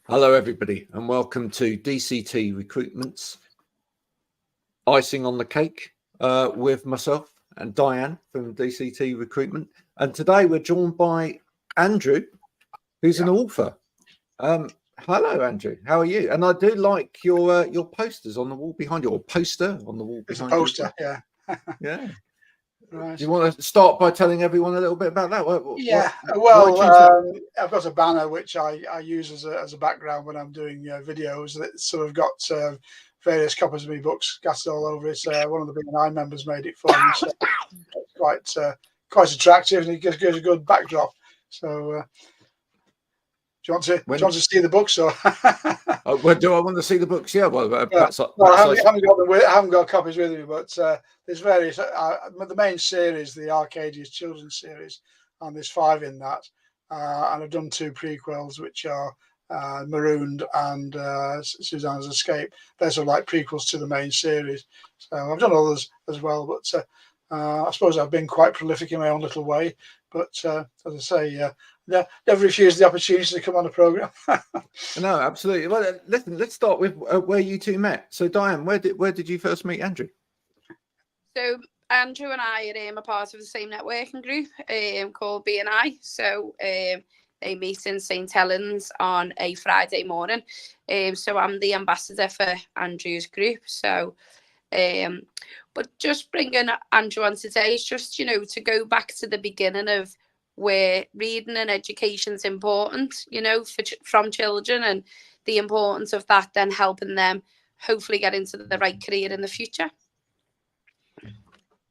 Hello, everybody, and welcome to DCT Recruitment's Icing on the Cake with myself and Diane from DCT Recruitment. And today we're joined by Andrew, who's an author. Hello, Andrew. How are you? And I do like your posters on the wall behind you, or poster on the wall behind you. It's a poster, yeah. Yeah. Right. Do you want to start by telling everyone a little bit about that? I've got a banner which I use as a background when I'm doing videos that sort of got various copies of my books scattered all over it. One of the BNI members made it for me, so it's quite attractive, and it gives a good backdrop. So, do you want to see the books, or? Do I want to see the books? Yeah. I haven't got copies with me, but there's various. The main series, the Arcadia's Children's series, and there's 5 in that. And I've done 2 prequels, which are Marooned and Susanna's Escape. They're sort of like prequels to the main series. So I've done others as well, but I suppose I've been quite prolific in my own little way. But as I say, never refuse the opportunity to come on a programme. No, absolutely. Well, listen, let's start with where you two met. So, Diane, where did you first meet Andrew? So, Andrew and I are part of the same networking group called BNI. So, they meet in St Helens on a Friday morning. So, I'm the ambassador for Andrew's group. So, but just bringing Andrew on today is just, to go back to the beginning of where reading and education is important, from children, and the importance of that then helping them hopefully get into the right career in the future.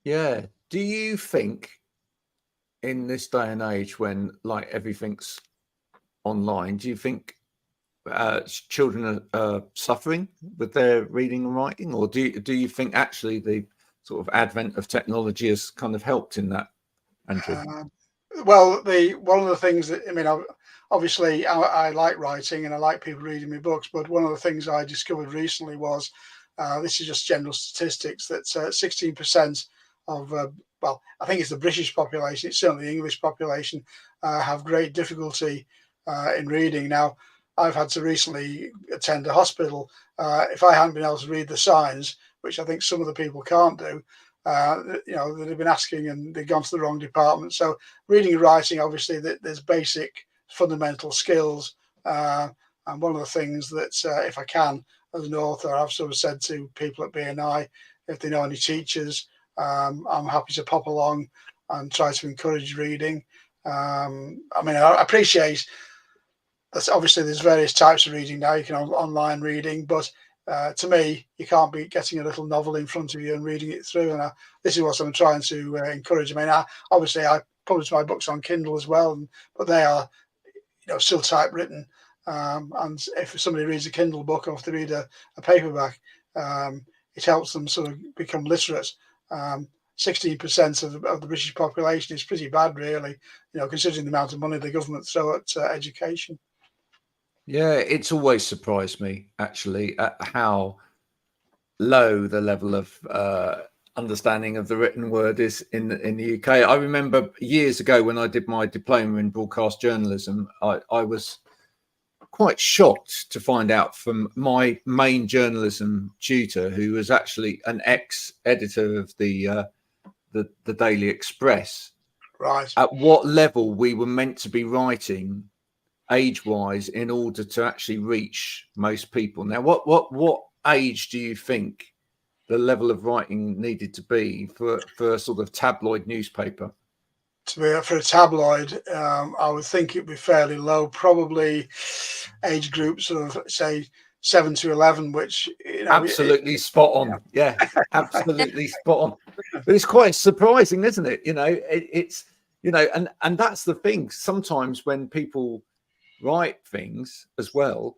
Yeah. Do you think in this day and age when everything's online, do you think children are suffering with their reading and writing, or do you think actually the sort of advent of technology has kind of helped in that, Andrew? Well, one of the things that, obviously I like writing and I like people reading my books, but one of the things I discovered recently was, this is just general statistics, that 16% of, I think it's the British population, it's certainly the English population, have great difficulty in reading. Now, I've had to recently attend a hospital. If I hadn't been able to read the signs, which I think some of the people can't do, that have been asking and they've gone to the wrong department. So reading and writing, obviously, there's basic fundamental skills. And one of the things that, if I can, as an author, I've sort of said to people at BNI, if they know any teachers, I'm happy to pop along and try to encourage reading. I appreciate that obviously there's various types of reading now. You can have online reading, but to me, you can't be getting a little novel in front of you and reading it through. And this is what I'm trying to encourage. I publish my books on Kindle as well, but they are, still typewritten. And if somebody reads a Kindle book or if they read a paperback, it helps them sort of become literate. 16% of the British population is pretty bad, really, considering the amount of money the government throw at education. Yeah, it's always surprised me, actually, at how low the level of understanding of the written word is in the UK. I remember years ago when I did my diploma in broadcast journalism, I was quite shocked to find out from my main journalism tutor, who was actually an ex-editor of the Daily Express, right, at what level we were meant to be writing age-wise in order to actually reach most people. Now, what age do you think the level of writing needed to be for a sort of tabloid newspaper? For a tabloid, I would think it'd be fairly low, probably age group sort of say 7 to 11, which absolutely spot on. Yeah, absolutely spot on. But it's quite surprising, isn't it? It's and that's the thing. Sometimes when people write things as well,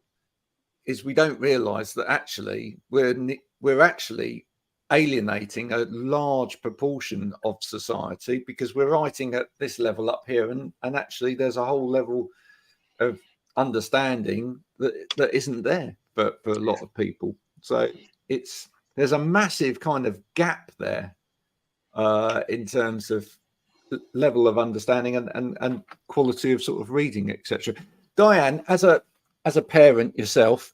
is we don't realize that actually we're actually alienating a large proportion of society, because we're writing at this level up here, and actually there's a whole level of understanding that isn't there for a lot of people. So there's a massive kind of gap there in terms of level of understanding and quality of sort of reading, etc. Diane, as a as a parent yourself,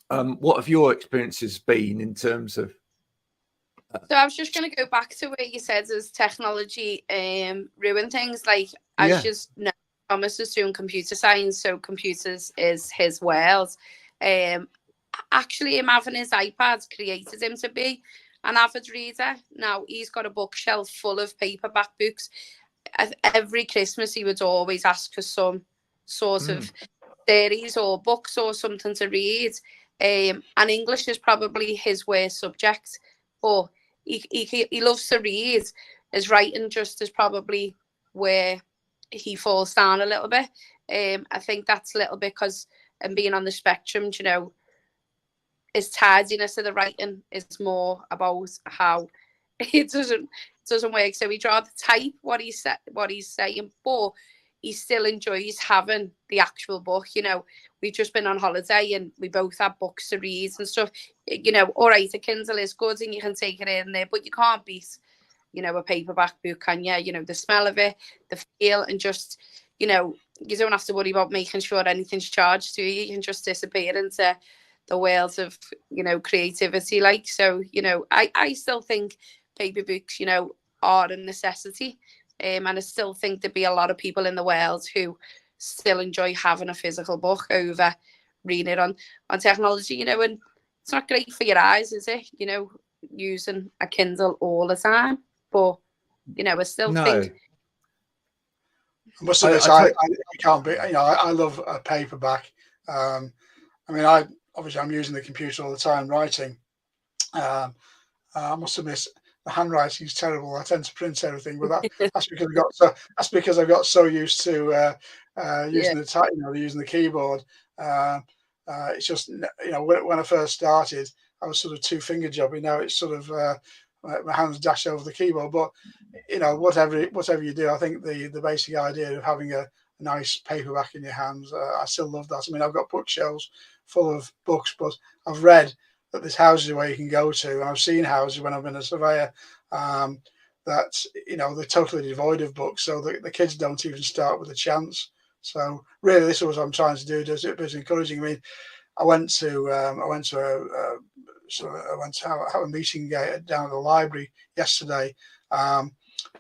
what have your experiences been in terms of? So I was just going to go back to where you said as technology ruin things. Like, as you know, Thomas is doing computer science, so computers is his world. Actually, him having his iPad created him to be an avid reader. Now he's got a bookshelf full of paperback books. Every Christmas he would always ask for some sort of series or books or something to read. And English is probably his worst subject, but he loves to read. His writing just is probably where he falls down a little bit. I think that's a little bit because being on the spectrum, you know, his tardiness of the writing is more about how it doesn't work. So he'd rather type what he's saying, but he still enjoys having the actual book. You know, we've just been on holiday and we both have books to read and stuff. You know, all right, a Kindle is good and you can take it in there, but you can't beat, you know, a paperback book, can you? You know, the smell of it, the feel, and just, you know, you don't have to worry about making sure anything's charged to you. You can just disappear into the world of, you know, creativity. Like, so, you know, I still think paper books, you know, are a necessity. And I still think there'd be a lot of people in the world who still enjoy having a physical book over reading it on technology, you know, and it's not great for your eyes, is it? You know, using a Kindle all the time. But, you know, I still think. I must admit, I can't be, you know, I love a paperback. I mean, obviously I'm using the computer all the time writing. I must admit, the handwriting is terrible. I tend to print everything, but that's because I got so used to using using the keyboard. It's just, you know, when I first started, I was sort of two-finger jobby. Now it's sort of my hands dash over the keyboard. But you know, whatever you do, I think the basic idea of having a nice paperback in your hands, I still love that. I mean, I've got bookshelves full of books, but I've read that there's houses where you can go to, and I've seen houses when I've been a surveyor that, you know, they're totally devoid of books, so the kids don't even start with a chance. So really, this is what I'm trying to do. It's encouraging. I mean, I went to have a meeting down at the library yesterday, and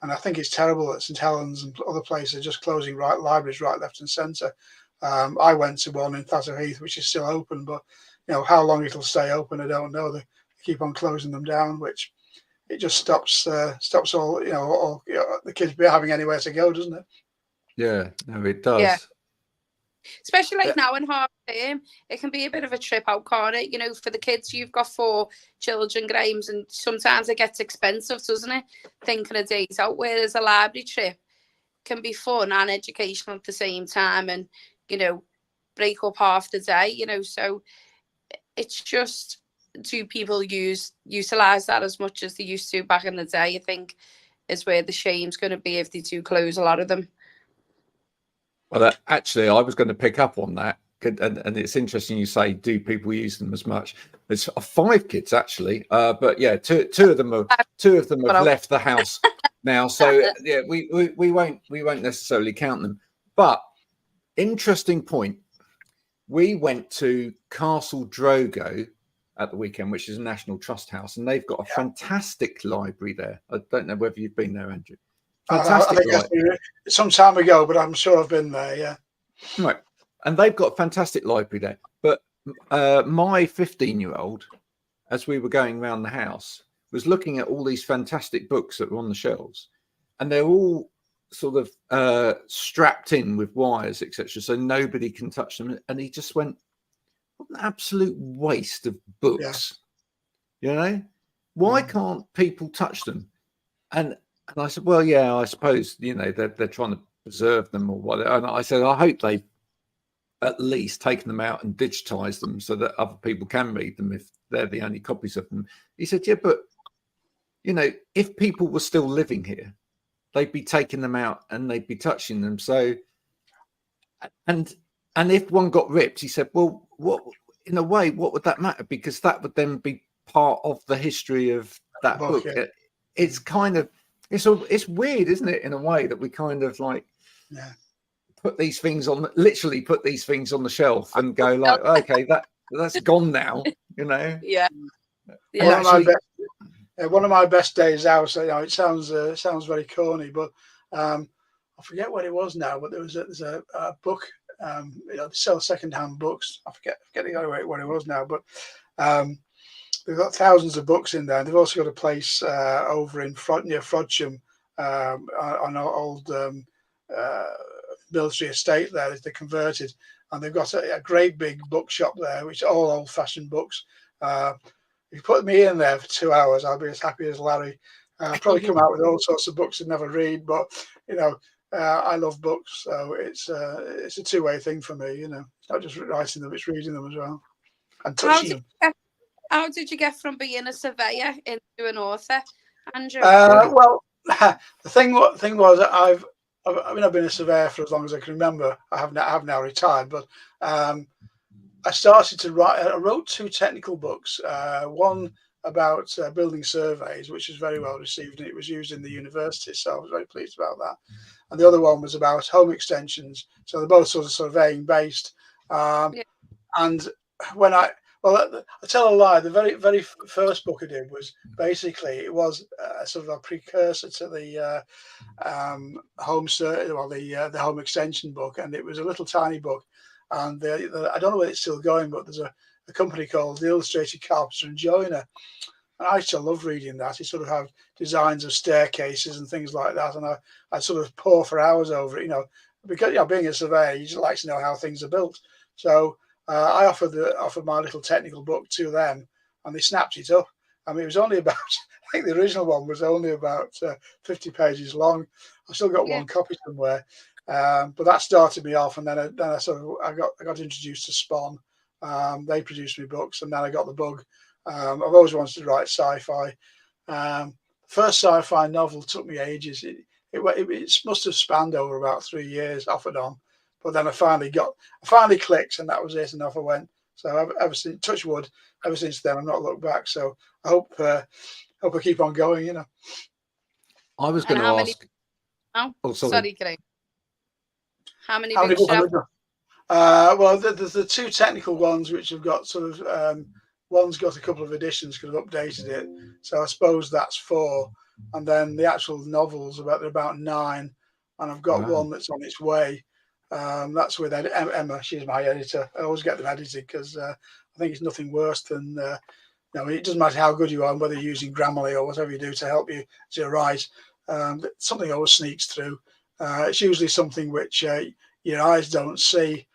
I think it's terrible that St Helens and other places are just closing libraries right, left, and centre. I went to one in Thatcher Heath, which is still open, but you know how long it'll stay open, I don't know. They keep on closing them down, which it just stops all, you know, the kids be having anywhere to go, doesn't it? Yeah, no, it does. Yeah. Especially like now in half term, it can be a bit of a trip out, can't it? You know, for the kids, you've got 4 children, Graham's, and sometimes it gets expensive, doesn't it? Thinking of days out, whereas a library trip can be fun and educational at the same time, and, you know, break up half the day, you know. So it's just, do people utilize that as much as they used to back in the day? I think is where the shame's going to be if they do close a lot of them. Well, actually, I was going to pick up on that, and it's interesting you say, do people use them as much? There's 5 kids actually, but yeah, two of them have left the house now, so yeah, we won't necessarily count them. But interesting point. We went to Castle Drogo at the weekend, which is a National Trust house, and they've got a fantastic library there. I don't know whether you've been there, Andrew. Fantastic. I think some time ago, but I'm sure I've been there. Yeah. Right, and they've got a fantastic library there. But my 15-year-old, as we were going around the house, was looking at all these fantastic books that were on the shelves, and they're all sort of strapped in with wires, etc., so nobody can touch them. And he just went, what an absolute waste of books. You know, why can't people touch them? And I said, well, yeah, I suppose, you know, they're trying to preserve them or whatever. And I said, I hope they've at least taken them out and digitized them so that other people can read them if they're the only copies of them. He said, yeah, but, you know, if people were still living here, they'd be taking them out and they'd be touching them. So, and if one got ripped, he said, well, what, in a way, what would that matter? Because that would then be part of the history of that book. Yeah. It's kind of, it's weird, isn't it, in a way that we kind of like put these things on, literally put these things on the shelf and go like, okay, that's gone now, you know. Yeah. And one of my best days out. So, you know, it sounds very corny, but I forget what it was now. But there's a book. You know, they sell secondhand books. I forget what it was now, but they've got thousands of books in there. They've also got a place over in near Frodsham, on an old military estate there that they converted, and they've got a great big bookshop there, which are all old-fashioned books. If you put me in there for 2 hours, I'll be as happy as Larry. I'll probably come out with all sorts of books and never read, but you know, I love books, so it's a two-way thing for me. You know, it's not just writing them; it's reading them as well and touching them. How did you get from being a surveyor into an author, Andrew? Well, the thing was that I've been a surveyor for as long as I can remember. I have now retired, but I started to write. I wrote 2 technical books. One about building surveys, which was very well received, and it was used in the university, so I was very pleased about that. And the other one was about home extensions. So they're both sort of surveying based. And when I tell a lie. The very first book I did was basically, it was sort of a precursor to the the home extension book, and it was a little tiny book. And I don't know whether it's still going, but there's a company called the Illustrated Carpenter and Joiner, and I still love reading that. It sort of have designs of staircases and things like that, and I sort of pore for hours over it, you know, because, you know, being a surveyor, you just like to know how things are built. So I offered my little technical book to them, and they snapped it up. I mean, it was only about, I think the original one was only about 50 pages long. I've still got one copy somewhere, but that started me off. And then I got introduced to Spawn. They produced me books, and then I got the bug. I've always wanted to write sci-fi. First sci-fi novel took me ages. It must have spanned over about 3 years, off and on. But then I finally clicked, and that was it, and off I went. So ever since, touch wood, ever since then, I've not looked back. So I hope I keep on going, you know. I was going to ask. Sorry, Craig. How many books? Well, there's the 2 technical ones, which have got sort of, one's got a couple of editions because I've updated it. So I suppose that's 4. And then the actual novels, they're about 9. And I've got one that's on its way. That's with Emma. She's my editor. I always get them edited because I think it's nothing worse than, you know, it doesn't matter how good you are, whether you're using Grammarly or whatever you do to help you to write. Something always sneaks through. It's usually something which your eyes don't see.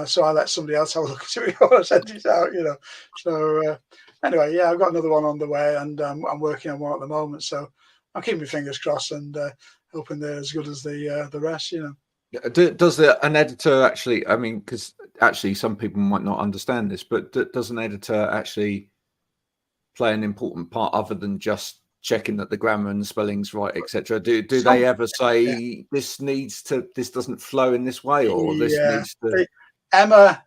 So I let somebody else have a look at it before I send it out, you know. So anyway, yeah, I've got another one on the way, and I'm working on one at the moment. So I'm keeping my fingers crossed and hoping they're as good as the rest, you know. Does an editor actually, I mean, because actually some people might not understand this, but does an editor actually play an important part other than just checking that the grammar and the spelling's right, etc.? Do they ever say this doesn't flow in this way, or this needs to? Emma,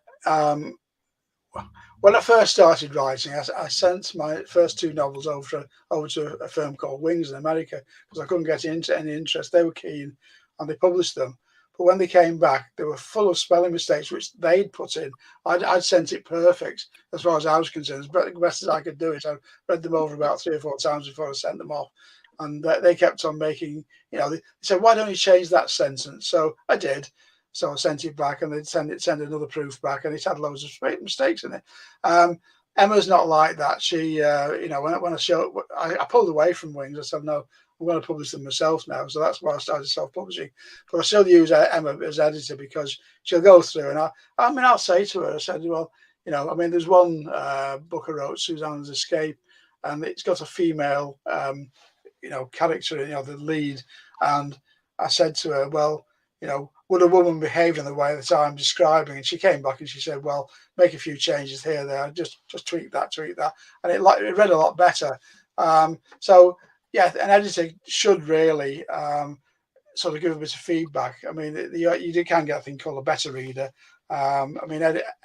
when I first started writing, I sent my first 2 novels over to a firm called Wings in America because I couldn't get into any interest. They were keen, and they published them. But when they came back, they were full of spelling mistakes, which they'd put in. I'd sent it perfect as far as I was concerned, as best as I could do it. I read them over about 3 or 4 times before I sent them off. And they kept on making, you know, they said, why don't you change that sentence? So I did. So I sent it back, and they'd send another proof back, and it had loads of mistakes in it. Emma's not like that. She, you know, when I pulled away from Wings. I said, no, I'm going to publish them myself now. So that's why I started self-publishing. But I still use Emma as editor because she'll go through, and I'll say to her, I said, well, you know, I mean, there's one book I wrote, Susanna's Escape, and it's got a female, you know, character, you know, the lead. And I said to her, well, you know, would a woman behave in the way that I'm describing? And she came back and she said, well, make a few changes here, there, just tweak that. And it read a lot better. So, yeah, an editor should really sort of give a bit of feedback. I mean, you can get a thing called a beta reader. I mean,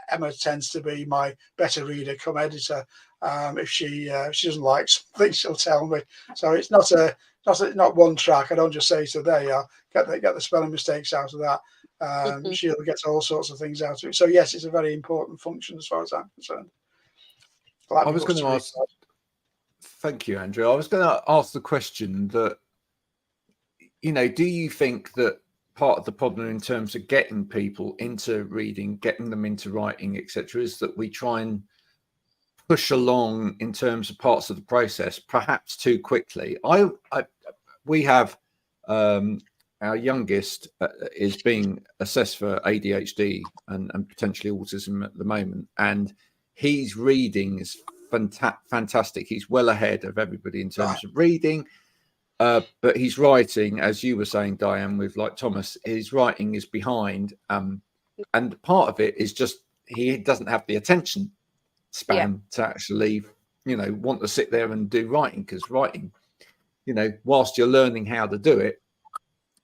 Emma tends to be my better reader come editor. If she doesn't like something, she'll tell me. So it's not one track. I don't just say, so there you are, get the spelling mistakes out of that. She'll get all sorts of things out of it. So yes, it's a very important function as far as I'm concerned. I was going to ask. Thank you, Andrew. I was going to ask the question that, you know, do you think that part of the problem in terms of getting people into reading, getting them into writing, etc., is that we try and push along in terms of parts of the process perhaps too quickly? We have our youngest is being assessed for ADHD and potentially autism at the moment, and his reading is fantastic. He's well ahead of everybody in terms of reading, but his writing, as you were saying, Diane, with like Thomas, his writing is behind, and part of it is just he doesn't have the attention span to actually, you know, want to sit there and do writing, because writing, you know, whilst you're learning how to do it,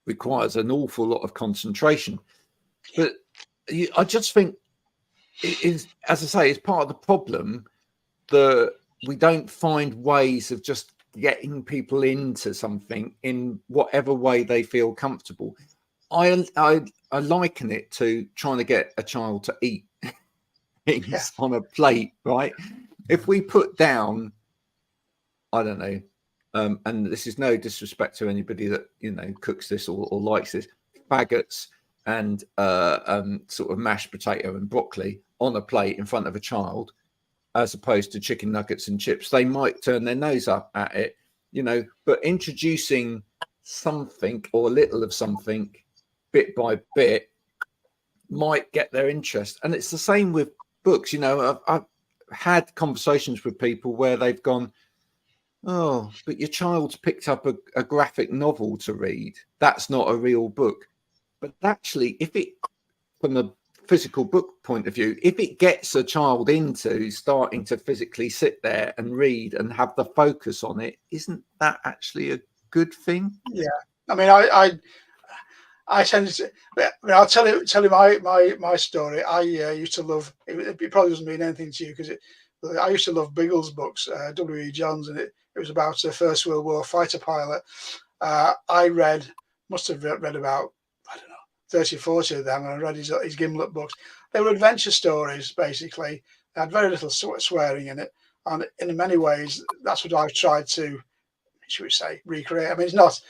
requires an awful lot of concentration. But I just think it is, as I say, it's part of the problem that we don't find ways of just getting people into something in whatever way they feel comfortable. I liken it to trying to get a child to eat things on a plate, right? If we put down, I don't know, and this is no disrespect to anybody that, you know, cooks this or likes this, faggots and sort of mashed potato and broccoli on a plate in front of a child, as opposed to chicken nuggets and chips, they might turn their nose up at it, you know. But introducing something or a little of something bit by bit might get their interest. And it's the same with books. You know, I've had conversations with people where they've gone, oh, but your child's picked up a graphic novel to read. That's not a real book. But actually, if it, from a physical book point of view, if it gets a child into starting to physically sit there and read and have the focus on it, isn't that actually a good thing? Yeah, I mean, I tend to. I mean, I'll tell you my story. I used to love. It probably doesn't mean anything to you because I used to love Biggles books, W.E. Johns, and it was about a First World War fighter pilot. I must have read about, I don't know, 30 or 40 of them, and I read his Gimlet books. They were adventure stories, basically. They had very little swearing in it, and in many ways, that's what I've tried to, should we say, recreate. I mean, it's not,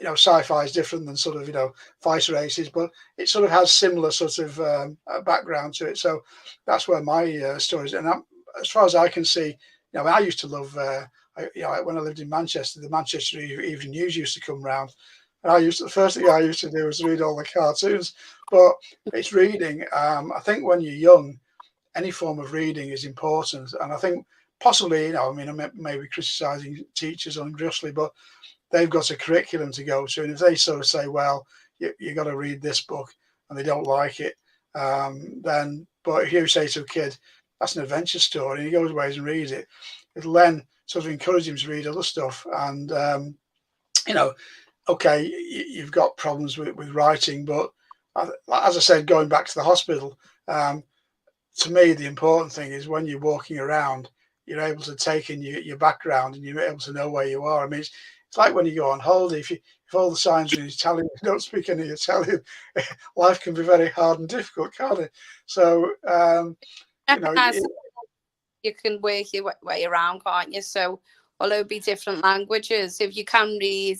you know, sci-fi is different than sort of, you know, fighter races, but it sort of has similar sort of background to it. So that's where my stories. And as far as I can see, you know, I used to love, you know, when I lived in Manchester, the Manchester Evening News used to come round. And the first thing I used to do was read all the cartoons. But it's reading. I think when you're young, any form of reading is important. And I think possibly, you know, I mean, I may be criticising teachers unjustly, but they've got a curriculum to go to. And if they sort of say, well, you got to read this book, and they don't like it, then, but if you say to a kid, that's an adventure story, and he goes away and reads it, it'll then sort of encourage him to read other stuff. And, you know, okay, you've got problems with writing, but as I said, going back to the hospital, to me, the important thing is when you're walking around, you're able to take in your background and you're able to know where you are. I mean, it's like when you go on holiday, if all the signs are in Italian, you don't speak any Italian, life can be very hard and difficult, can't it? So, you know, you can work your way around, can't you? So, although it be different languages, if you can read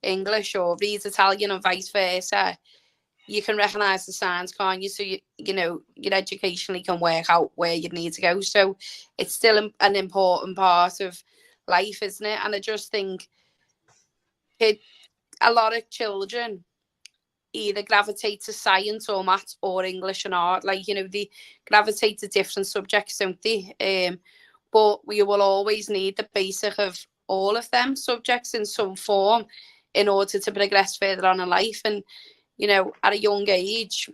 English or read Italian and vice versa, you can recognise the signs, can't you? So you know, you educationally can work out where you need to go. So it's still an important part of life, isn't it? And I just think a lot of children either gravitate to science or maths or English and art. Like, you know, they gravitate to different subjects, don't they? But we will always need the basic of all of them subjects in some form in order to progress further on in life. And, you know, at a young age,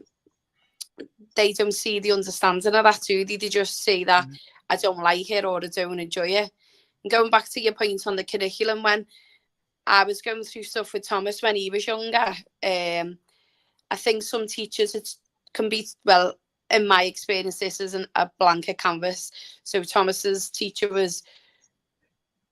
they don't see the understanding of that, do they? They just see that I don't like it or I don't enjoy it. And going back to your point on the curriculum, when I was going through stuff with Thomas when he was younger, I think some teachers, it can be, well, in my experience, this isn't a blanket canvas. So Thomas's teacher was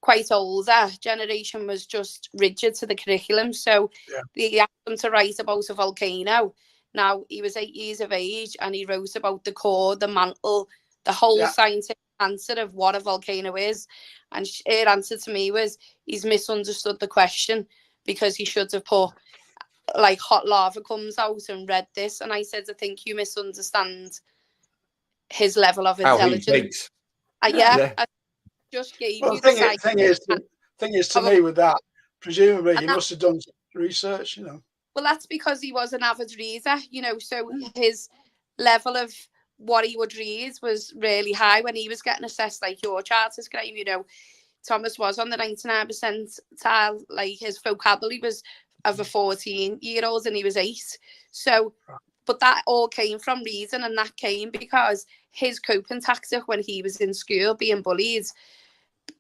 quite older generation, was just rigid to the curriculum. So they asked them to write about a volcano. Now, he was 8 years of age and he wrote about the core, the mantle, the whole scientific answer of what a volcano is. And her answer to me was, he's misunderstood the question, because he should have put, like, hot lava comes out and read this. And I said, I think you misunderstand his level of intelligence. I just gave you the thing is to me with that, presumably he must have done research, you know. Well, that's because he was an avid reader, you know, so his level of what he would read was really high when he was getting assessed, like your charters claim, you know. Thomas was on the 99 percentile, like his vocabulary was of a 14-year-old and he was 8. So, but that all came from reading, and that came because his coping tactic when he was in school being bullied,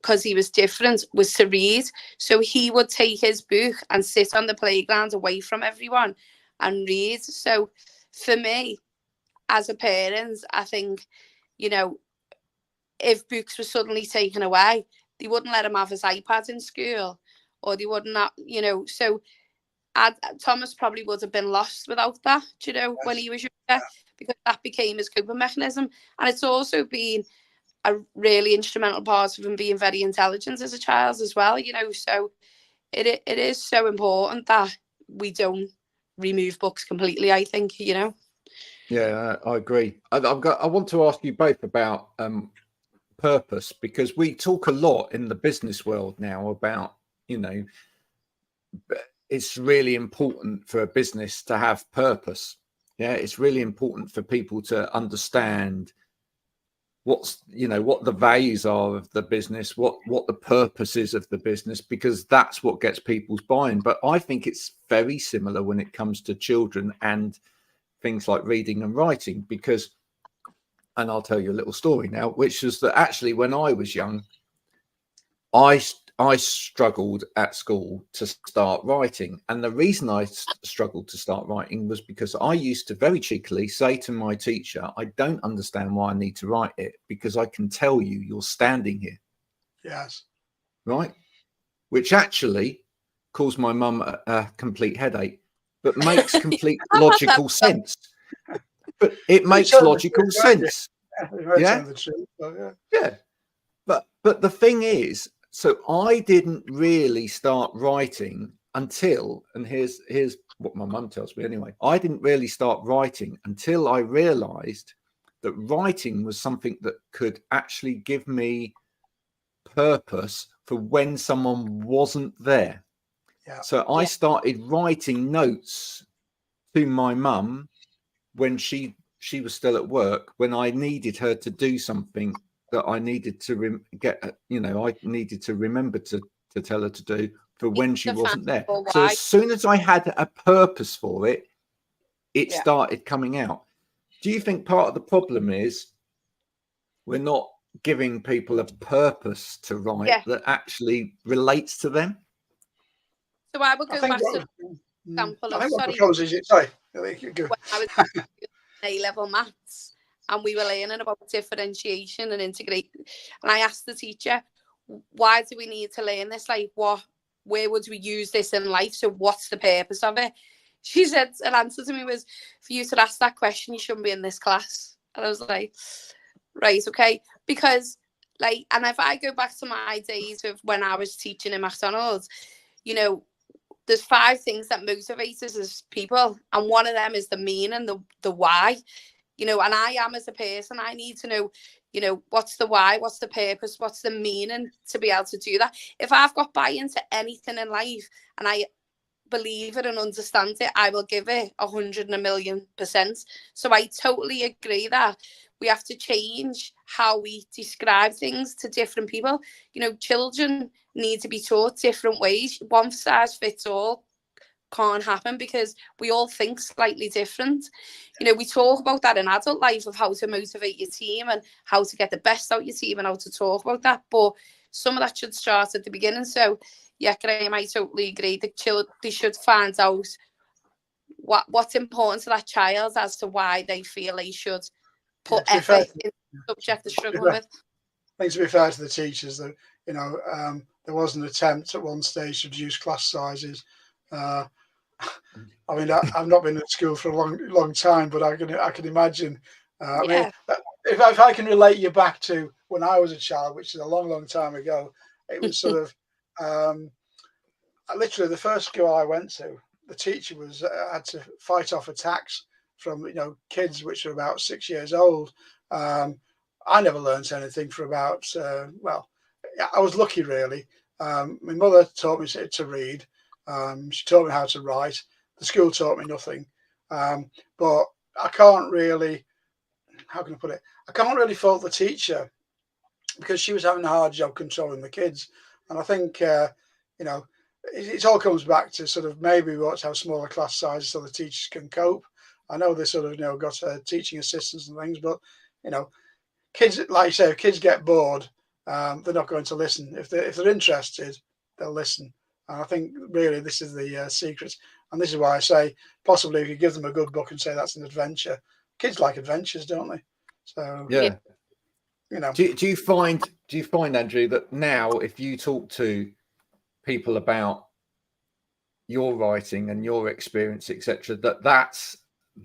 because he was different, was to read. So he would take his book and sit on the playground away from everyone and read. So for me, as a parent, I think, you know, if books were suddenly taken away, they wouldn't let him have his iPad in school, or they wouldn't have, you know. So Thomas probably would have been lost without that, you know, when he was younger, because that became his coping mechanism. And it's also been a really instrumental part of him being very intelligent as a child as well, you know. So it is so important that we don't remove books completely, I think, you know. Yeah, I agree. I want to ask you both about purpose, because we talk a lot in the business world now about, you know, it's really important for a business to have purpose. Yeah, it's really important for people to understand what's, you know, what the values are of the business, what the purpose is of the business, because that's what gets people's buy-in. But I think it's very similar when it comes to children and things like reading and writing, because, and I'll tell you a little story now, which is that actually when I was young, I struggled at school to start writing. And the reason I struggled to start writing was because I used to very cheekily say to my teacher, I don't understand why I need to write it, because I can tell you you're standing here. Yes. Right? Which actually caused my mum a complete headache, but makes complete logical sense. But it makes logical sense. Yeah. But the thing is, so I didn't really start writing until, and here's what my mum tells me anyway, I didn't really start writing until I realized that writing was something that could actually give me purpose for when someone wasn't there. Yeah. So I started writing notes to my mum when she was still at work, when I needed her to do something that I needed to I needed to remember to tell her to do for when she wasn't there. So as soon as I had a purpose for it, it started coming out. Do you think part of the problem is we're not giving people a purpose to write that actually relates to them? So I would go back to the example of, when I was A-level maths, and we were learning about differentiation and integrate. And I asked the teacher, why do we need to learn this? Like, where would we use this in life? So what's the purpose of it? She said, an answer to me was, for you to ask that question, you shouldn't be in this class. And I was like, right, okay. Because, like, and if I go back to my days of when I was teaching in McDonald's, you know, there's 5 things that motivate us as people. And one of them is the meaning, the why. You know, and I am as a person, I need to know, you know, what's the why, what's the purpose, what's the meaning to be able to do that. If I've got buy-in to anything in life and I believe it and understand it, I will give it 100,000,000%. So I totally agree that we have to change how we describe things to different people. You know, children need to be taught different ways. One size fits all can't happen, because we all think slightly different. You know, we talk about that in adult life of how to motivate your team and how to get the best out your team and how to talk about that, but some of that should start at the beginning. So yeah, Graham, I totally agree. They should find out what's important to that child as to why they feel they should put effort in the subject they're struggling with. I think, to be fair to the teachers, that, you know, there was an attempt at one stage to reduce class sizes. I mean, I've not been at school for a long time, but I can imagine. I mean, if I can relate you back to when I was a child, which is a long time ago, it was sort of literally the first school I went to. The teacher had to fight off attacks from kids which were about 6 years old. I never learned anything for about well, I was lucky really. My mother taught me to read. She taught me how to write. The school taught me nothing. But I can't really, how can I put it? I can't really fault the teacher because she was having a hard job controlling the kids. And I think, it all comes back to sort of maybe we ought to have smaller class sizes so the teachers can cope. I know they sort of, got teaching assistants and things, but, kids, like you say, if kids get bored, they're not going to listen. If they're interested, they'll listen. And I think really this is the secret. And this is why I say possibly if you give them a good book and say that's an adventure, kids like adventures, don't they? So yeah. Do you find Andrew that now if you talk to people about your writing and your experience, etc.,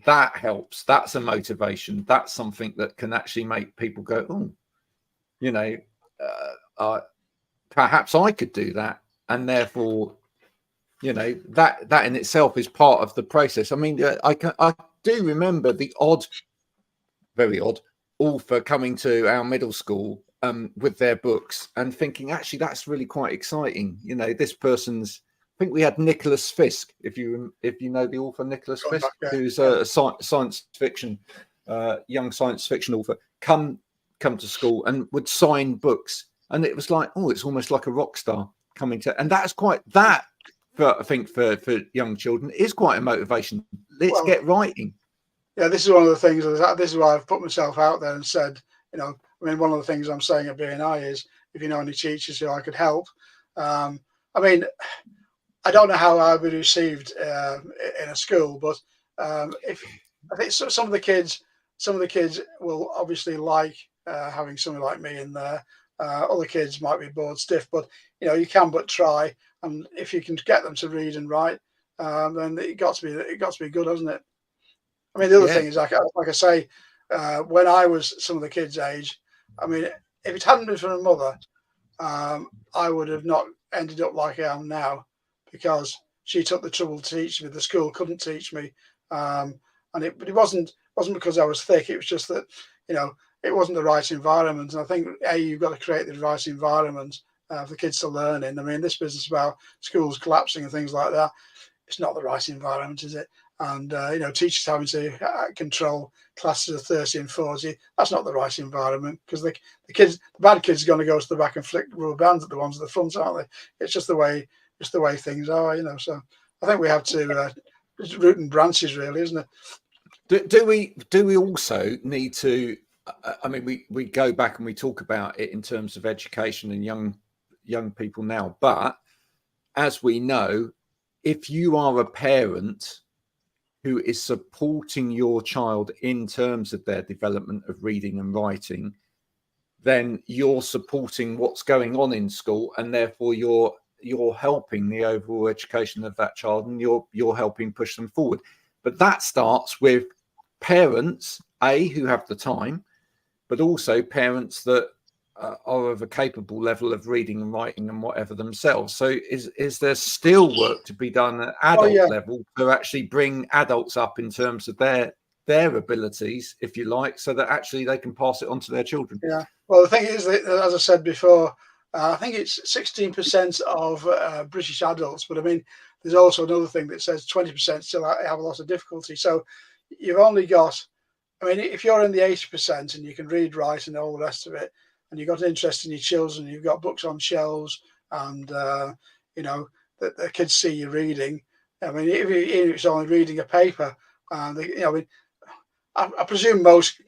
that helps, that's a motivation, that's something that can actually make people go, perhaps I could do that, and therefore that in itself is part of the process. I mean, I do remember the very odd author coming to our middle school with their books and thinking, actually, that's really quite exciting. This person's. I think we had Nicholas Fisk, if you know the author Nicholas Fisk, who's a science fiction, young science fiction author, come to school and would sign books, and it was like, it's almost like a rock star coming to, and that's quite that. I think for young children is quite a motivation. Let's get writing. Yeah, this is one of the things. This is why I've put myself out there and said, I mean, one of the things I'm saying at BNI is, if you know any teachers who I could help. I mean, I don't know how I would be received in a school, but if I think some of the kids will obviously like having somebody like me in there. Other kids might be bored stiff, but you can but try. And if you can get them to read and write, then it got to be good, hasn't it? I mean, the other thing is, like I say, when I was some of the kids' age, I mean, if it hadn't been for my mother, I would have not ended up like I am now, because she took the trouble to teach me. The school couldn't teach me, but it wasn't because I was thick. It was just that it wasn't the right environment. And I think you've got to create the right environment for the kids to learn in. I mean, this business about schools collapsing and things like that, it's not the right environment, is it? And teachers having to control classes of 30 and 40, that's not the right environment, because the bad kids are going to go to the back and flick rubber bands at the ones at the front, aren't they? It's just the way things are, So I think we have to root and branches, really, isn't it? Do we also need to? I mean, we go back and we talk about it in terms of education and young people now, but as we know, if you are a parent who is supporting your child in terms of their development of reading and writing, then you're supporting what's going on in school, and therefore you're helping the overall education of that child, and you're helping push them forward. But that starts with parents, who have the time, but also parents that are of a capable level of reading and writing and whatever themselves. So is there still work to be done at adult level to actually bring adults up in terms of their abilities, if you like, so that actually they can pass it on to their children? Yeah. Well, the thing is that, as I said before, I think it's 16% of British adults, but I mean, there's also another thing that says 20% still have a lot of difficulty. So you've only got, I mean, if you're in the 80% and you can read, write, and all the rest of it, and you've got an interest in your children, you've got books on shelves, and that the kids see you reading. I mean, even if it's only reading a paper, I mean, I presume most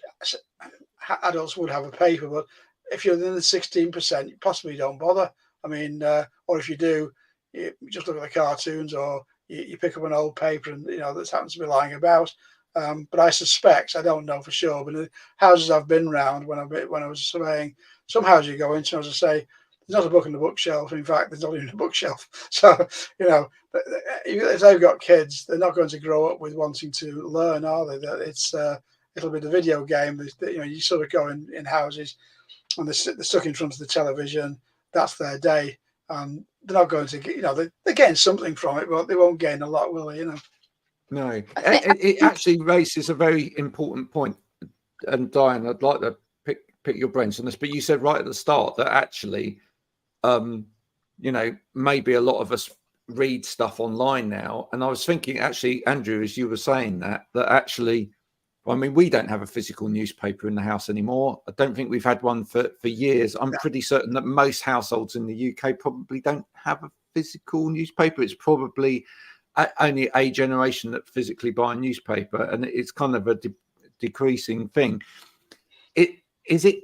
adults would have a paper, but if you're in the 16%, you possibly don't bother. I mean, or if you do, you just look at the cartoons, or you pick up an old paper and that happens to be lying about. But I suspect, I don't know for sure, but the houses I've been round when I was surveying, some houses you go into, as I say, there's not a book on the bookshelf. In fact, there's not even a bookshelf. So, you know, if they've got kids, they're not going to grow up with wanting to learn, are they? That it's it'll be the video game. You know, you sort of go in houses and they're stuck in front of the television. That's their day. They're not going to get, you know, they're getting something from it, but they won't gain a lot, will they? You know. No, it actually raises a very important point. And Diane, I'd like to pick your brains on this, but you said right at the start that actually, you know, maybe a lot of us read stuff online now. And I was thinking, actually, Andrew, as you were saying that actually, I mean, we don't have a physical newspaper in the house anymore. I don't think we've had one for years. I'm pretty certain that most households in the UK probably don't have a physical newspaper. It's probably only a generation that physically buy a newspaper, and it's kind of a decreasing thing. Is it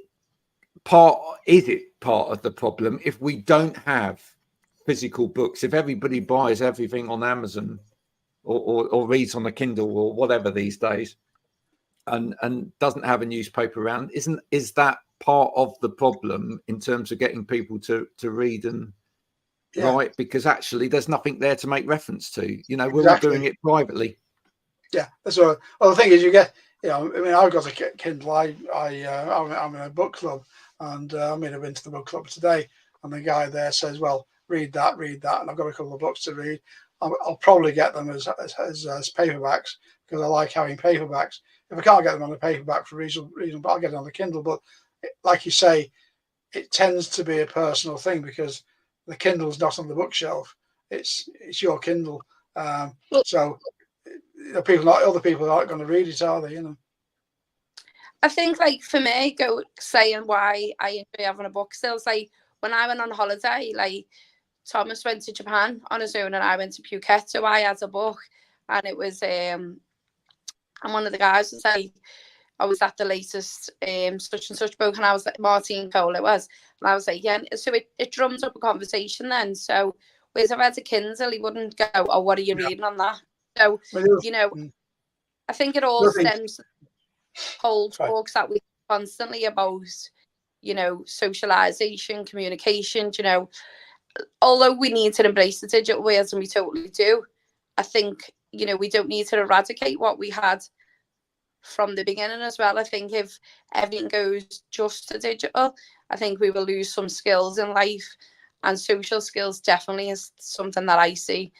part of the problem if we don't have physical books? If everybody buys everything on Amazon or reads on a Kindle or whatever these days, and doesn't have a newspaper around, is that part of the problem in terms of getting people to read and write? Because actually there's nothing there to make reference to. You know, we're all doing it privately. Yeah, that's what. Well, the thing is, you get, you know, I mean, I've got a Kindle. I'm in a book club, and I mean, I've been to the book club today, and the guy there says, "Well, read that," and I've got a couple of books to read. I'll probably get them as paperbacks because I like having paperbacks. If I can't get them on the paperback for reason, but I'll get it on the Kindle. But like you say, it tends to be a personal thing because the Kindle's not on the bookshelf. It's your Kindle. So you know, other people aren't going to read it, are they? You know. I think, like, for me, saying why I enjoy having a book still is like when I went on holiday, like Thomas went to Japan on his own and I went to Phuket, so I had a book, and it was and one of the guys was like, I was at the latest such and such book, and I was like, Martin Cole it was, and I was like, yeah, so it drums up a conversation then. So whereas if I had a Kindle, he wouldn't go, oh, what are you reading on that? So, you know, I think it all stems from whole talks that we constantly about, you know, socialization, communication, you know, although we need to embrace the digital world, and we totally do, I think, you know, we don't need to eradicate what we had from the beginning as well. I think if everything goes just to digital, I think we will lose some skills in life, and social skills definitely is something that I see.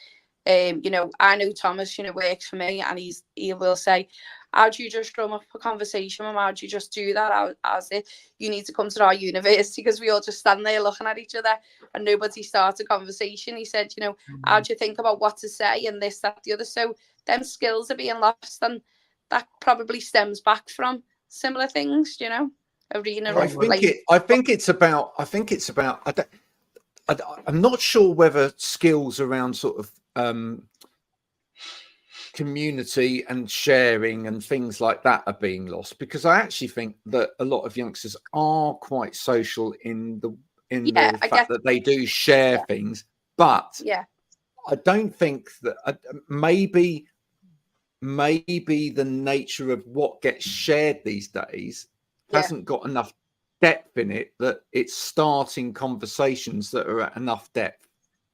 You know, I know Thomas, you know, works for me, and he will say, how do you just drum up a conversation, Mum? How do you just do that? As if you need to come to our university, because we all just stand there looking at each other and nobody starts a conversation. He said, you know, how do you think about what to say and this, that, the other? So them skills are being lost, and that probably stems back from similar things, you know. Arena. I think it's about. I'm not sure whether skills around sort of community and sharing and things like that are being lost, because I actually think that a lot of youngsters are quite social in the fact that they do share things, but I don't think that maybe the nature of what gets shared these days hasn't got enough depth in it, that it's starting conversations that are at enough depth.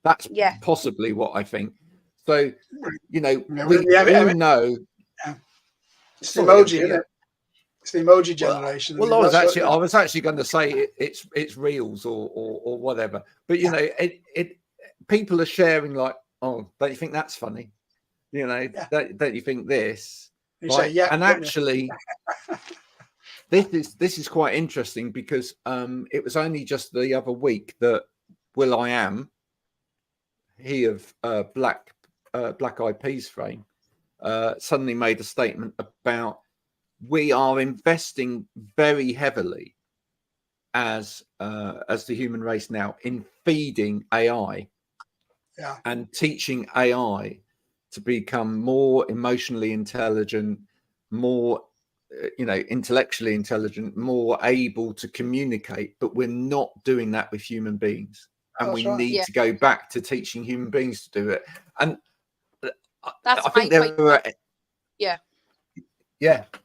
That's possibly what I think. So, you know, we know. It's the emoji, isn't it? It's the emoji generation. Well, I was actually going to say it's reels or whatever. But you know, people are sharing like, oh, don't you think that's funny? You know, don't you think this? You say, yeah. And actually, this is quite interesting, because it was only just the other week that will.i.am, he of Black Eyed Peas fame, suddenly made a statement about, we are investing very heavily as the human race now in feeding AI and teaching AI to become more emotionally intelligent, more intellectually intelligent, more able to communicate, but we're not doing that with human beings, and we need to go back to teaching human beings to do it. And I think there are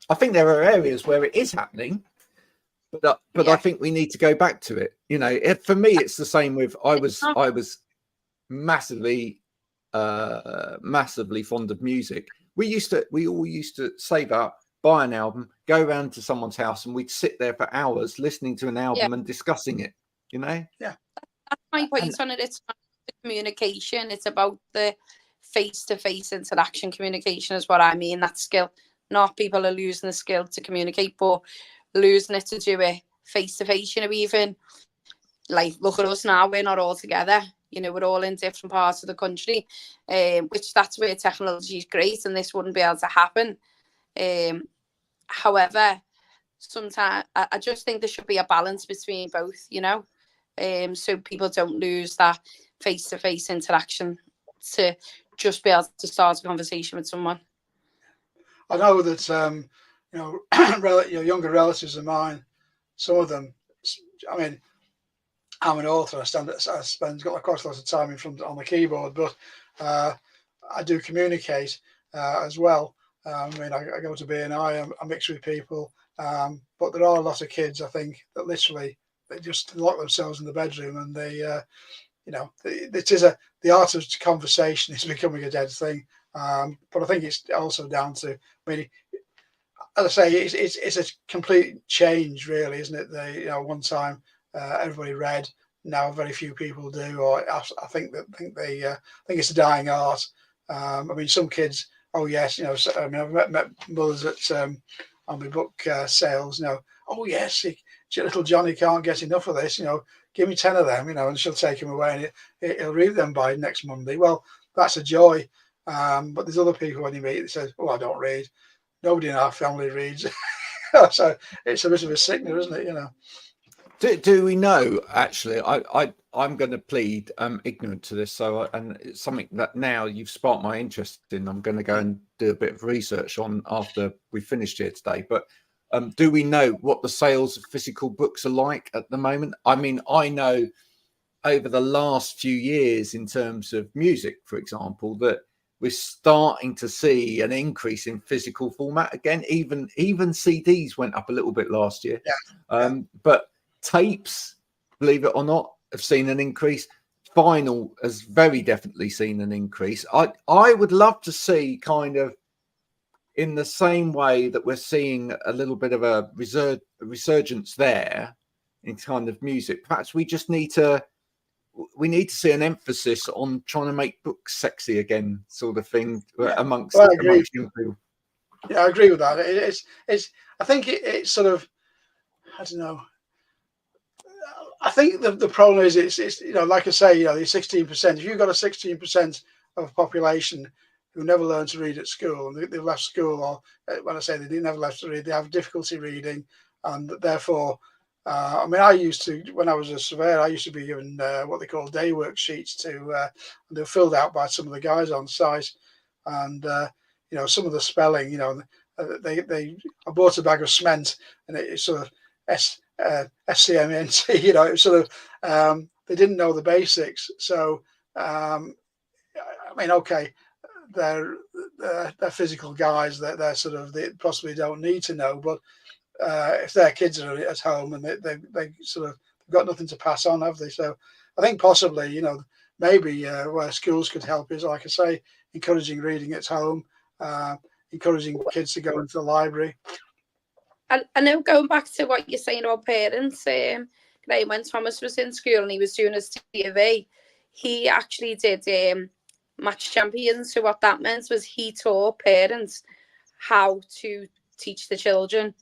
I think there are areas where it is happening, but I think we need to go back to it. You know, for me, it's the same with I was massively fond of music. We all used to save up, buy an album, go around to someone's house, and we'd sit there for hours listening to an album and discussing it. You know, yeah, that's my point on it. It's not the communication; it's about the face-to-face interaction. Communication is what I mean. That skill. Not people are losing the skill to communicate, but losing it to do it face-to-face. You know, even like look at us now. We're not all together. You know, we're all in different parts of the country, which that's where technology is great, and this wouldn't be able to happen. However, sometimes I just think there should be a balance between both, you know, so people don't lose that face-to-face interaction to just be able to start a conversation with someone. I know that you know, younger relatives of mine, some of them. I mean, I'm an author. I spend got quite a lot of time in front on the keyboard, but I do communicate as well. I mean, I go to BNI. I mix with people, but there are a lot of kids, I think, that literally they just lock themselves in the bedroom, and they, you know, the art of conversation is becoming a dead thing. But I think it's also down to, I mean, as I say, it's a complete change, really, isn't it? You know, one time everybody read, now very few people do, or I think it's a dying art. I mean, some kids, oh yes, you know, I mean, I've met mothers at on my book sales, you know, oh yes, little Johnny can't get enough of this, you know, give me 10 of them, you know, and she'll take him away and he'll read them by next Monday. Well, that's a joy. But there's other people when you meet that says, oh, I don't read. Nobody in our family reads. So it's a bit of a sickness, isn't it? You know. Do we know, actually, I'm going to plead ignorant to this, and it's something that now you've sparked my interest in. I'm going to go and do a bit of research on after we finished here today. But do we know what the sales of physical books are like at the moment? I mean, I know over the last few years in terms of music, for example, that we're starting to see an increase in physical format again. Even CDs went up a little bit last year. But tapes, believe it or not, have seen an increase. Vinyl has very definitely seen an increase. I would love to see, kind of in the same way that we're seeing a little bit of a resurgence there in kind of music. Perhaps we just need to see an emphasis on trying to make books sexy again, sort of thing, amongst young people. Yeah, I agree with that. I think it's sort of, I don't know. I think the problem is it's you know, like I say, you know, the 16%. If you've got a 16% of population who never learned to read at school, and they've left school, or when I say they never left to read, they have difficulty reading, and therefore, I mean, I used to, when I was a surveyor, I used to be given what they call day worksheets and they were filled out by some of the guys on site, and you know, some of the spelling, you know, I bought a bag of cement, and it's sort of SCMNT, you know, it was sort of they didn't know the basics. So I mean, okay, they're physical guys, they're sort of, they possibly don't need to know, but if their kids are at home and they sort of got nothing to pass on, have they? So I think possibly, you know, maybe where schools could help is, like I say, encouraging reading at home, encouraging kids to go into the library. I know, going back to what you're saying about parents, Graham, when Thomas was in school and he was doing his TV, he actually did match champions. So what that meant was he taught parents how to teach the children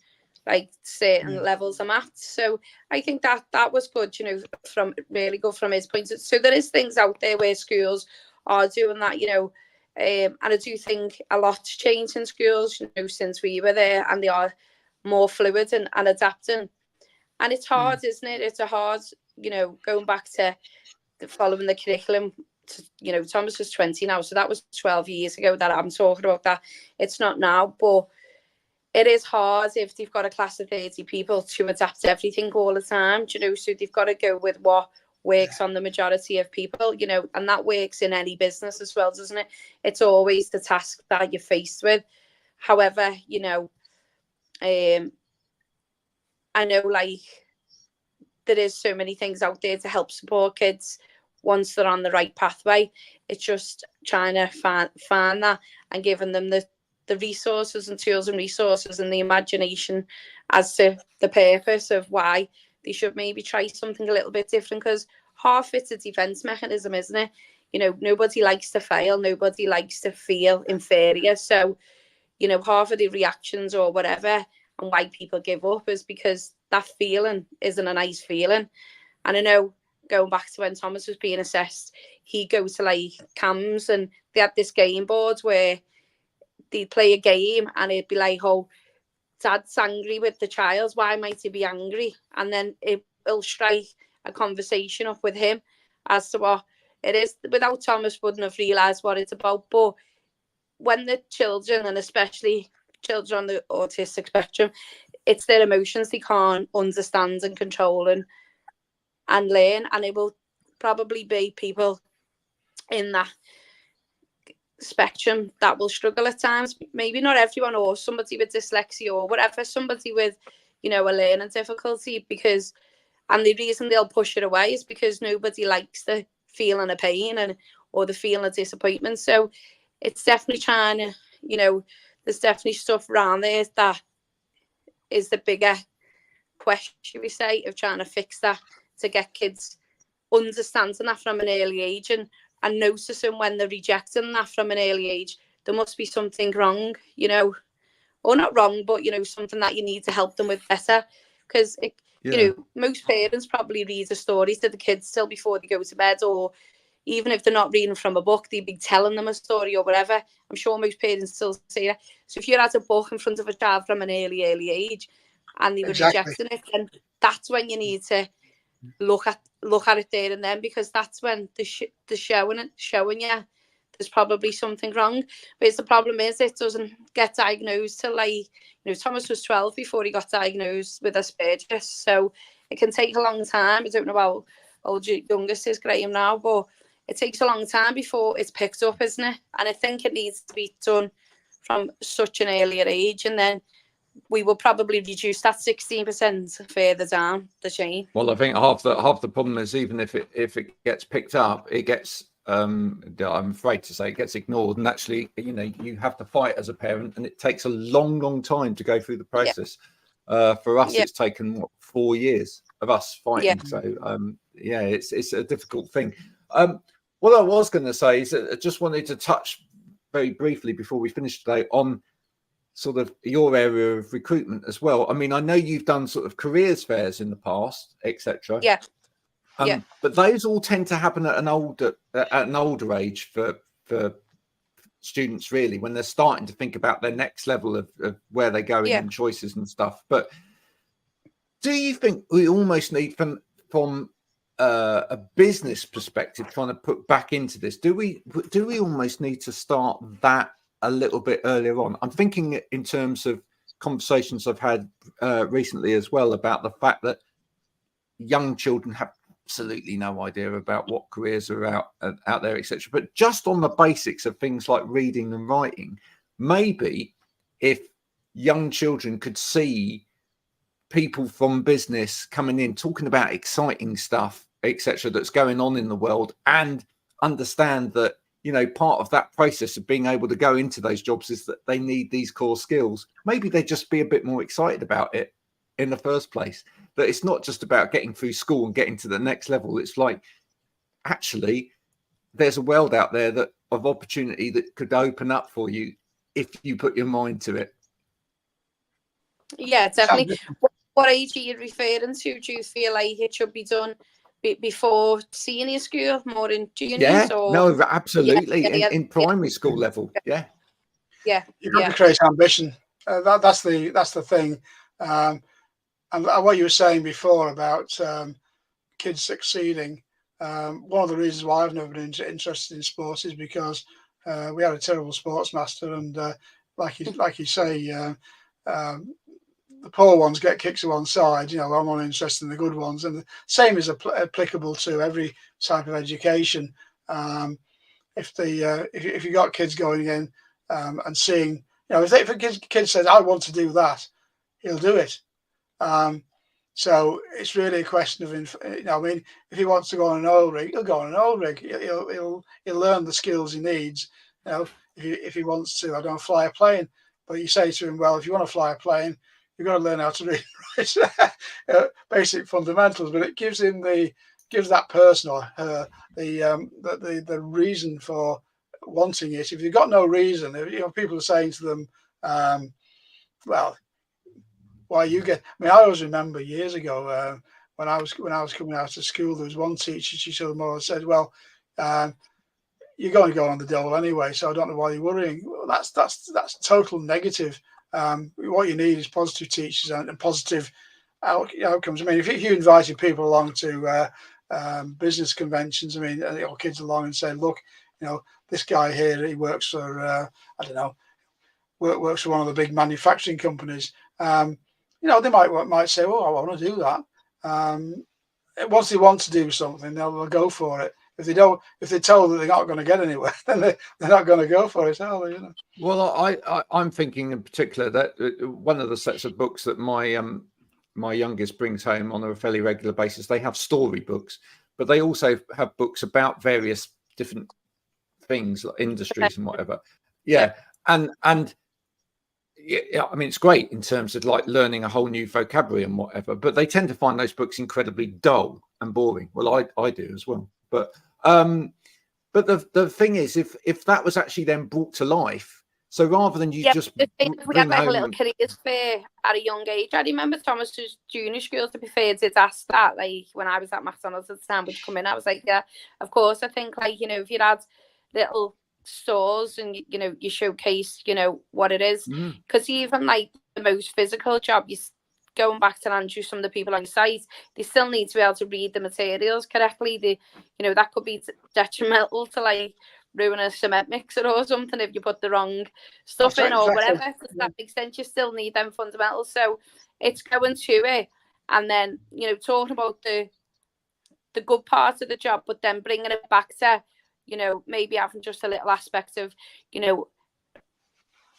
like certain levels of maths. So I think that was good, you know, from really good from his point. So there is things out there where schools are doing that, you know, and I do think a lot's changed in schools, you know, since we were there, and they are more fluid and adapting. And it's hard, isn't it? It's a hard, you know, going back to following the curriculum. You know, Thomas is 20 now, so that was 12 years ago that I'm talking about that. It's not now, but it is hard if they've got a class of 30 people to adapt everything all the time, you know, so they've got to go with what works on the majority of people, you know, and that works in any business as well, doesn't it? It's always the task that you're faced with. However, you know, I I know like there is so many things out there to help support kids once they're on the right pathway. It's just trying to find that and giving them the resources and tools and resources and the imagination as to the purpose of why they should maybe try something a little bit different, because half it's a defense mechanism, isn't it? You know, nobody likes to fail, nobody likes to feel inferior. So, you know, half of the reactions or whatever and why people give up is because that feeling isn't a nice feeling. And I know, going back to when Thomas was being assessed, he'd go to like cams and they had this game board where they'd play a game and it'd be like, oh, Dad's angry with the child, why might he be angry? And then it'll strike a conversation up with him as to what it is. Without Thomas, wouldn't have realised what it's about. But when the children, and especially children on the autistic spectrum, it's their emotions they can't understand and control and learn. And it will probably be people in that spectrum that will struggle at times. Maybe not everyone, or somebody with dyslexia or whatever, somebody with, you know, a learning difficulty, because, and the reason they'll push it away is because nobody likes the feeling of pain or the feeling of disappointment. So it's definitely trying to, you know, there's definitely stuff around there that is the bigger question, we say, of trying to fix that, to get kids understanding that from an early age and noticing when they're rejecting that from an early age, there must be something wrong, you know, or not wrong, but, you know, something that you need to help them with better. Because, you know, most parents probably read the stories to the kids still before they go to bed, or even if they're not reading from a book, they'd be telling them a story or whatever. I'm sure most parents still say that. So if you had a book in front of a child from an early age and they were rejecting it, then that's when you need to look at it there and then, because that's when the showing you there's probably something wrong. But the problem is it doesn't get diagnosed till, like, you know, Thomas was 12 before he got diagnosed with Asperger's, so it can take a long time. I don't know how old your youngest is, Graham, now, but it takes a long time before it's picked up, isn't it? And I think it needs to be done from such an earlier age, and then we will probably reduce that 16% further down the chain. Well, I think half the problem is, even if it gets picked up, it gets I'm afraid to say, it gets ignored, and actually, you know, you have to fight as a parent, and it takes a long time to go through the process. For us, it's taken 4 years of us fighting. So it's a difficult thing. What I was going to say is that I just wanted to touch very briefly before we finish today on sort of your area of recruitment as well. I mean, I know you've done sort of careers fairs in the past, etc. But those all tend to happen at an older age for students, really, when they're starting to think about their next level of where they're going and choices and stuff. But do you think we almost need, from a business perspective, trying to put back into this, do we almost need to start that a little bit earlier on? I'm thinking in terms of conversations I've had recently as well, about the fact that young children have absolutely no idea about what careers are out there, etc. But just on the basics of things like reading and writing, maybe if young children could see people from business coming in talking about exciting stuff, etc., that's going on in the world, and understand that, you know, part of that process of being able to go into those jobs is that they need these core skills, maybe they'd just be a bit more excited about it in the first place. That it's not just about getting through school and getting to the next level. It's like, actually, there's a world out there of opportunity that could open up for you if you put your mind to it. Yeah, definitely. What age are you referring to? Do you feel like it should be done before senior school, more in juniors? No, absolutely. In primary school level. You've got to create ambition. That's the thing. And what you were saying before about kids succeeding, one of the reasons why I've never been interested in sports is because we had a terrible sports master, and like you say, the poor ones get kicked to one side. You know, I'm not interested in the good ones, and the same is applicable to every type of education. If you got kids going in and seeing, you know, if a kid says, "I want to do that," he'll do it. So it's really a question of, I mean, if he wants to go on an oil rig, he'll go on an oil rig. He'll learn the skills he needs. If he wants to, I don't fly a plane. But you say to him, well, if you want to fly a plane, you've got to learn how to read and write, basic fundamentals. But it gives that person or her the reason for wanting it. If you've got no reason, people are saying to them, well, why you get? I mean, I always remember years ago when I was coming out of school, there was one teacher. She sort of more or less said, "Well, you're going to go on the dole anyway, so I don't know why you're worrying." Well, that's total negative. What you need is positive teachers and positive outcomes. I mean, if you invited people along to business conventions, I mean, or kids along and say, "Look, this guy here, he works for I don't know, works for one of the big manufacturing companies." They might say, "Oh, I want to do that." Once they want to do something, they'll go for it. If they don't, if they're told that they're not going to get anywhere, then they're not going to go for it, are they? Well, I'm thinking in particular that one of the sets of books that my youngest brings home on a fairly regular basis, they have story books, but they also have books about various different things, like industries and whatever. Yeah, and yeah, I mean, it's great in terms of like learning a whole new vocabulary and whatever, but they tend to find those books incredibly dull and boring. Well, I do as well. But the thing is, if that was actually then brought to life, so rather than you just we had like a little careers fair at a young age. I remember Thomas's junior school, to be fair, did ask that. Like when I was at McDonald's at the time, would come in. I was like, yeah, of course. I think like if you had little stores and you showcase what it is, because even like the most physical job, you going back to Andrew, some of the people on site, they still need to be able to read the materials correctly. That could be detrimental to like ruin a cement mixer or something if you put the wrong stuff in or whatever. Does that make sense? You still need them fundamentals. So it's going to it, and then talking about the good parts of the job, but then bringing it back to maybe having just a little aspect of,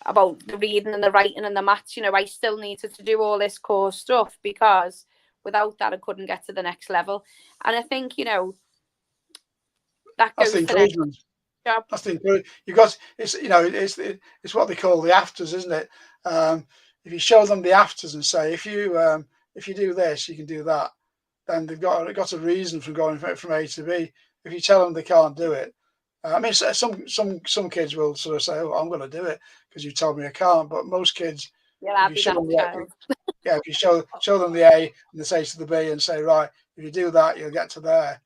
about the reading and the writing and the maths. I still needed to do all this core stuff because without that, I couldn't get to the next level. And I think, that goes to the job. That's the encouragement. You got it's what they call the afters, isn't it? If you show them the afters and say, if you do this, you can do that, then they've got a reason for going from A to B. If you tell them they can't do it, I mean, some kids will sort of say, "Oh, I'm going to do it because you told me I can't." But most kids, if you show them the A and they say to the B and say, "Right, if you do that, you'll get to there."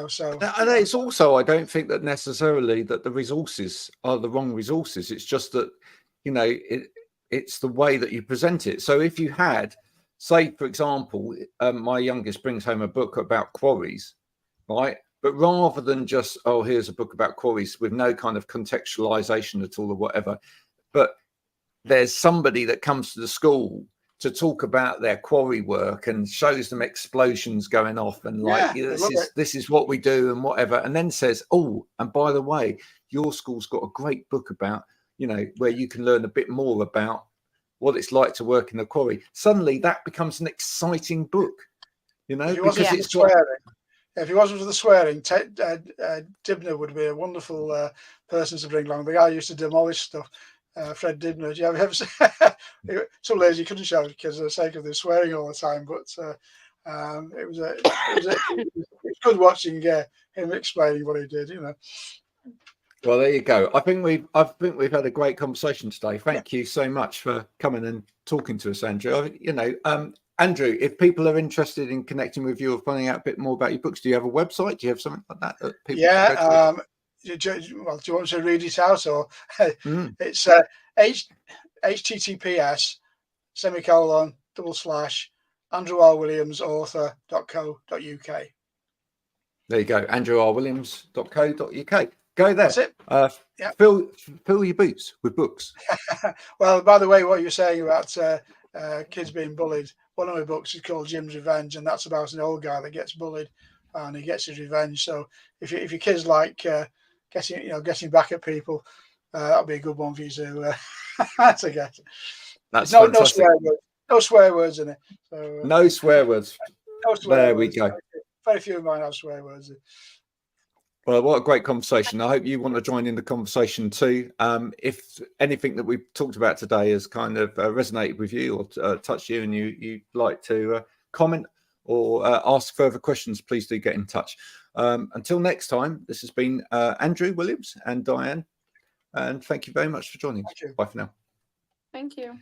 So and it's also, I don't think that necessarily that the resources are the wrong resources. It's just that it's the way that you present it. So if you had, say, for example, my youngest brings home a book about quarries, right? But rather than just, oh, here's a book about quarries with no kind of contextualization at all or whatever, but there's somebody that comes to the school to talk about their quarry work and shows them explosions going off and this is what we do and whatever, and then says, oh, and by the way, your school's got a great book about, where you can learn a bit more about what it's like to work in the quarry. Suddenly that becomes an exciting book, because it's swearing. If he wasn't for the swearing, Dibner would be a wonderful person to bring along. The guy who used to demolish stuff, Fred Dibner. Do you ever seen? Some ladies you couldn't show because of the sake of the swearing all the time, but it was good watching him explaining what he did. Well, there you go. I think we've had a great conversation today. Thank you so much for coming and talking to us, Andrew. Andrew, if people are interested in connecting with you or finding out a bit more about your books, do you have a website? Do you have something like that? Do you want to read it out? Or it's https://AndrewRWilliamsAuthor.co.uk. There you go, AndrewRWilliams.co.uk. Go there. That's it. Fill your boots with books. Well, by the way, what you're saying about kids being bullied, one of my books is called Jim's Revenge, and that's about an old guy that gets bullied and he gets his revenge. So if your kids like getting back at people, that'll be a good one for you to get. That's fantastic. no swear words in it. So, no swear words. No swear There words. we go. Very few of mine have swear words. Well, what a great conversation. I hope you want to join in the conversation too. If anything that we've talked about today has kind of resonated with you or touched you, and you'd like to comment or ask further questions, please do get in touch. Until next time, this has been Andrew Williams and Diane, and thank you very much for joining us. Bye for now. Thank you.